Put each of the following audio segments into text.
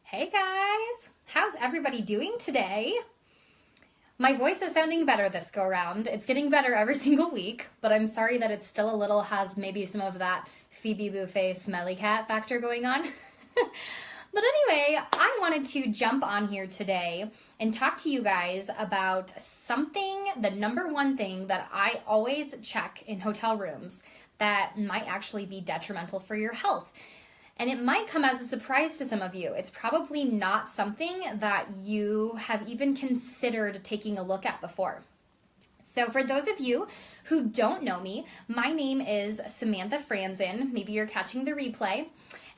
Hey guys, how's everybody doing today? My voice is sounding better this go round. It's getting better every single week, but I'm sorry that it still a little has maybe some of that Phoebe Buffay smelly cat factor going on. But anyway, I wanted to jump on here today and talk to you guys about something, the number one thing that I always check in hotel rooms that might actually be detrimental for your health. And it might come as a surprise to some of you. It's probably not something that you have even considered taking a look at before. So for those of you who don't know me, my name is Samantha Franzen. Maybe you're catching the replay.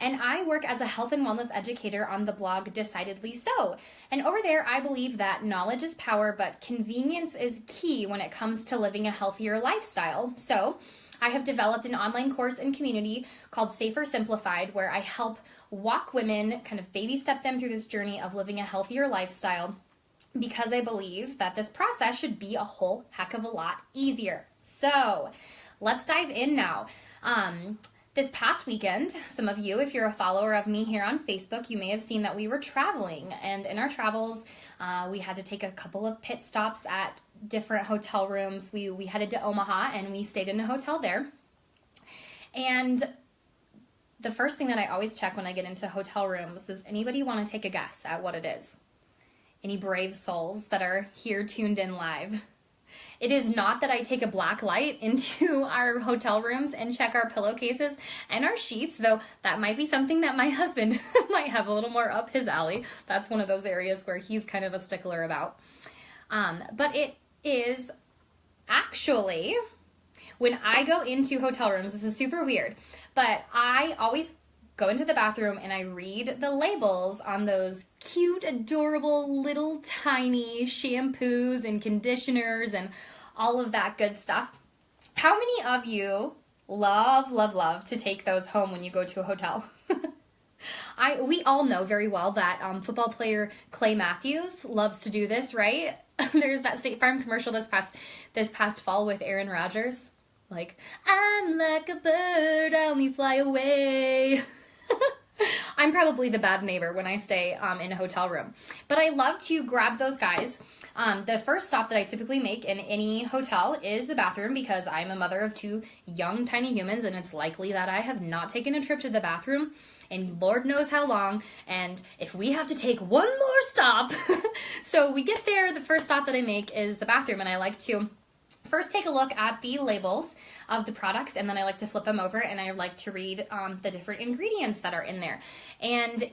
And I work as a health and wellness educator on the blog Decidedly So. And over there, I believe that knowledge is power, but convenience is key when it comes to living a healthier lifestyle. So I have developed an online course and community called Safer Simplified, where I help walk women, kind of baby step them through this journey of living a healthier lifestyle, because I believe that this process should be a whole heck of a lot easier. So let's dive in now. This past weekend, some of you, if you're a follower of me here on Facebook, you may have seen that we were traveling. And in our travels, we had to take a couple of pit stops at different hotel rooms. We headed to Omaha and we stayed in a hotel there. And the first thing that I always check when I get into hotel rooms, does anybody want to take a guess at what it is? Any brave souls that are here tuned in live? It is not that I take a black light into our hotel rooms and check our pillowcases and our sheets, though that might be something that my husband might have a little more up his alley. That's one of those areas where he's kind of a stickler about. But it is actually, when I go into hotel rooms, this is super weird, but I always go into the bathroom and I read the labels on those cute, adorable, little tiny shampoos and conditioners and all of that good stuff. How many of you love to take those home when you go to a hotel? We all know very well that football player Clay Matthews loves to do this, right? There's that State Farm commercial this past fall with Aaron Rodgers. Like, I'm like a bird, I only fly away. I'm probably the bad neighbor when I stay in a hotel room. But I love to grab those guys. The first stop that I typically make in any hotel is the bathroom, because I'm a mother of two young, tiny humans, and it's likely that I have not taken a trip to the bathroom in Lord knows how long, and if we have to take one more stop. So we get there, the first stop that I make is the bathroom, and I like to first take a look at the labels of the products, and then I like to flip them over and I like to read the different ingredients that are in there. And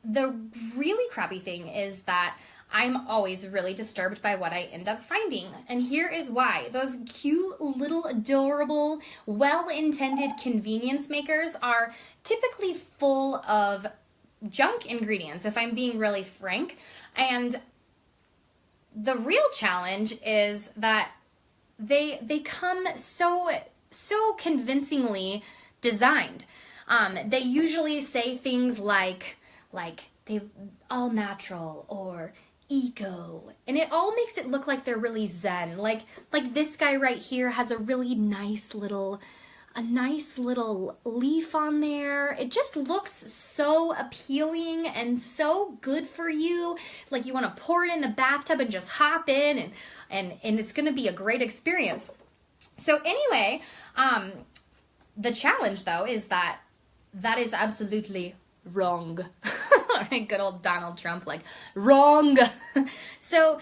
the really crappy thing is that I'm always really disturbed by what I end up finding. And here is why. Those cute little adorable, well-intended convenience makers are typically full of junk ingredients, if I'm being really frank. And the real challenge is that they come so convincingly designed. They usually say things like they all natural or eco, and it all makes it look like they're really zen. Like this guy right here has a really nice little leaf on there. It just looks so appealing and so good for you. Like you want to pour it in the bathtub and just hop in, and it's going to be a great experience. So anyway, the challenge though is that is absolutely wrong. Good old Donald Trump, like, wrong. So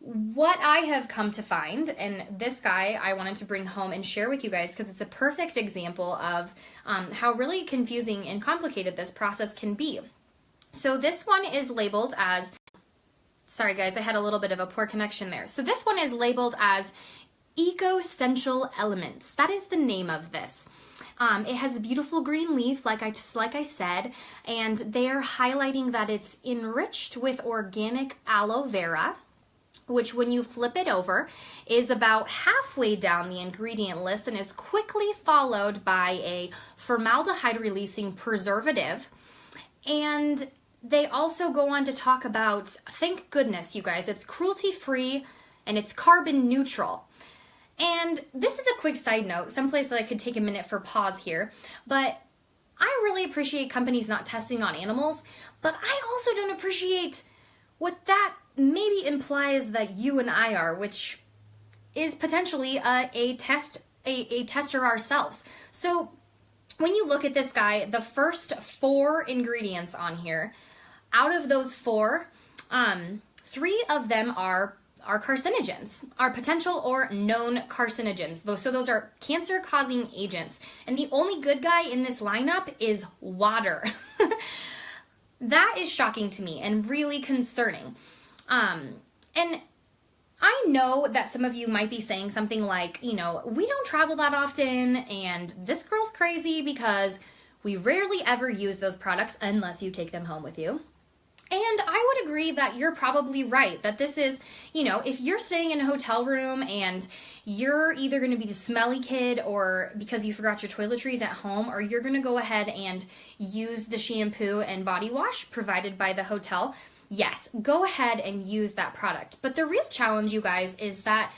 what I have come to find, and this guy I wanted to bring home and share with you guys because it's a perfect example of how really confusing and complicated this process can be. So this one is labeled as, sorry guys, I had a little bit of a poor connection there. So this one is labeled as Eco-Essential Elements. That is the name of this. It has a beautiful green leaf, like I said, and they're highlighting that it's enriched with organic aloe vera, which when you flip it over is about halfway down the ingredient list and is quickly followed by a formaldehyde-releasing preservative. And they also go on to talk about, thank goodness, you guys, it's cruelty-free and it's carbon neutral. And this is a quick side note, someplace that I could take a minute for pause here, but I really appreciate companies not testing on animals, but I also don't appreciate what that maybe implies that you and I are, which is potentially a tester ourselves. So when you look at this guy, the first 4 ingredients on here, out of those 4, 3 of them are carcinogens, are potential or known carcinogens. So those are cancer-causing agents. And the only good guy in this lineup is water. That is shocking to me and really concerning. And I know that some of you might be saying something like, we don't travel that often, and this girl's crazy because we rarely ever use those products unless you take them home with you. And I would agree that you're probably right, that this is, if you're staying in a hotel room and you're either going to be the smelly kid or because you forgot your toiletries at home, or you're going to go ahead and use the shampoo and body wash provided by the hotel, yes, go ahead and use that product. But the real challenge, you guys, is that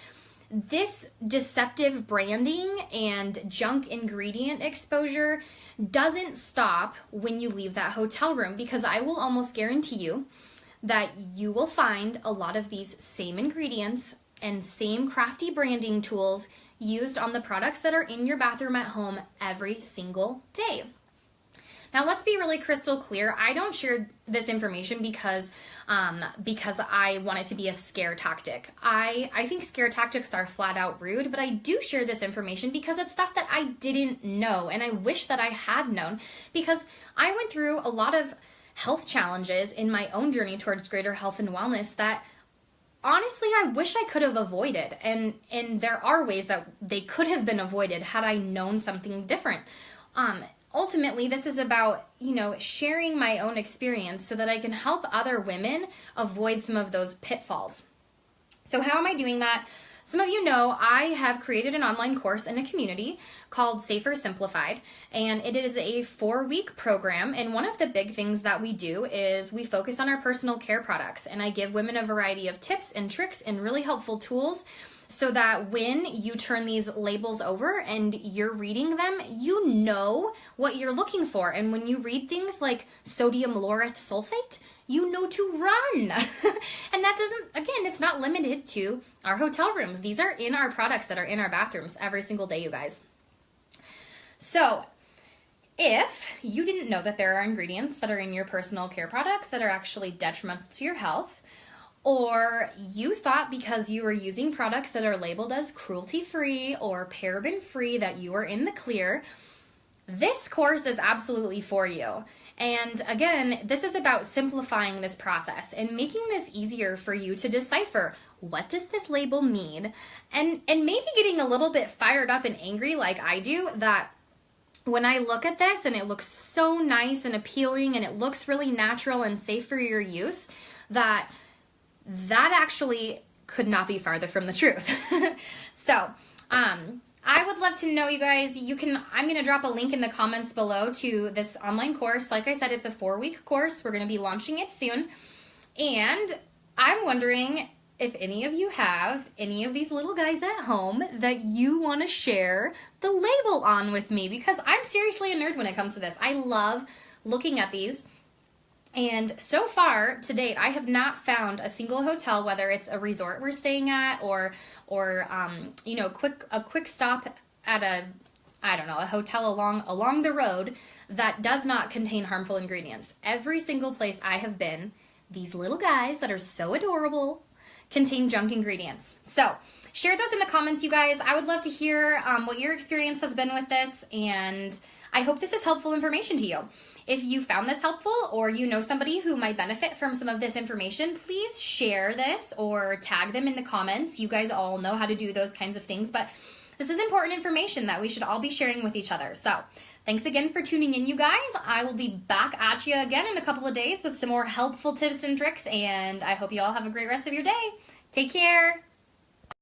this deceptive branding and junk ingredient exposure doesn't stop when you leave that hotel room, because I will almost guarantee you that you will find a lot of these same ingredients and same crafty branding tools used on the products that are in your bathroom at home every single day. Now, let's be really crystal clear. I don't share this information because I want it to be a scare tactic. I think scare tactics are flat out rude, but I do share this information because it's stuff that I didn't know, and I wish that I had known, because I went through a lot of health challenges in my own journey towards greater health and wellness that honestly I wish I could have avoided. And there are ways that they could have been avoided had I known something different. Ultimately, this is about, sharing my own experience so that I can help other women avoid some of those pitfalls. So how am I doing that? Some of you know I have created an online course in a community called Safer Simplified, and it is a 4-week program. And one of the big things that we do is we focus on our personal care products, and I give women a variety of tips and tricks and really helpful tools so that when you turn these labels over and you're reading them, you know what you're looking for. And when you read things like sodium lauryl sulfate, you know to run. And that doesn't, again, it's not limited to our hotel rooms. These are in our products that are in our bathrooms every single day, you guys. So if you didn't know that there are ingredients that are in your personal care products that are actually detrimental to your health, or you thought because you were using products that are labeled as cruelty-free or paraben-free that you are in the clear, this course is absolutely for you. And again, this is about simplifying this process and making this easier for you to decipher, what does this label mean? And maybe getting a little bit fired up and angry like I do, that when I look at this and it looks so nice and appealing and it looks really natural and safe for your use, that actually could not be farther from the truth. So, I would love to know, you guys, I'm going to drop a link in the comments below to this online course. Like I said, it's a 4-week course. We're going to be launching it soon. And I'm wondering if any of you have any of these little guys at home that you want to share the label on with me, because I'm seriously a nerd when it comes to this. I love looking at these. And so far, to date, I have not found a single hotel, whether it's a resort we're staying at or a quick stop at a hotel along the road that does not contain harmful ingredients. Every single place I have been, these little guys that are so adorable contain junk ingredients. So share those in the comments, you guys. I would love to hear what your experience has been with this, and I hope this is helpful information to you. If you found this helpful, or you know somebody who might benefit from some of this information, please share this or tag them in the comments. You guys all know how to do those kinds of things, but this is important information that we should all be sharing with each other. So thanks again for tuning in, you guys. I will be back at you again in a couple of days with some more helpful tips and tricks, and I hope you all have a great rest of your day. Take care.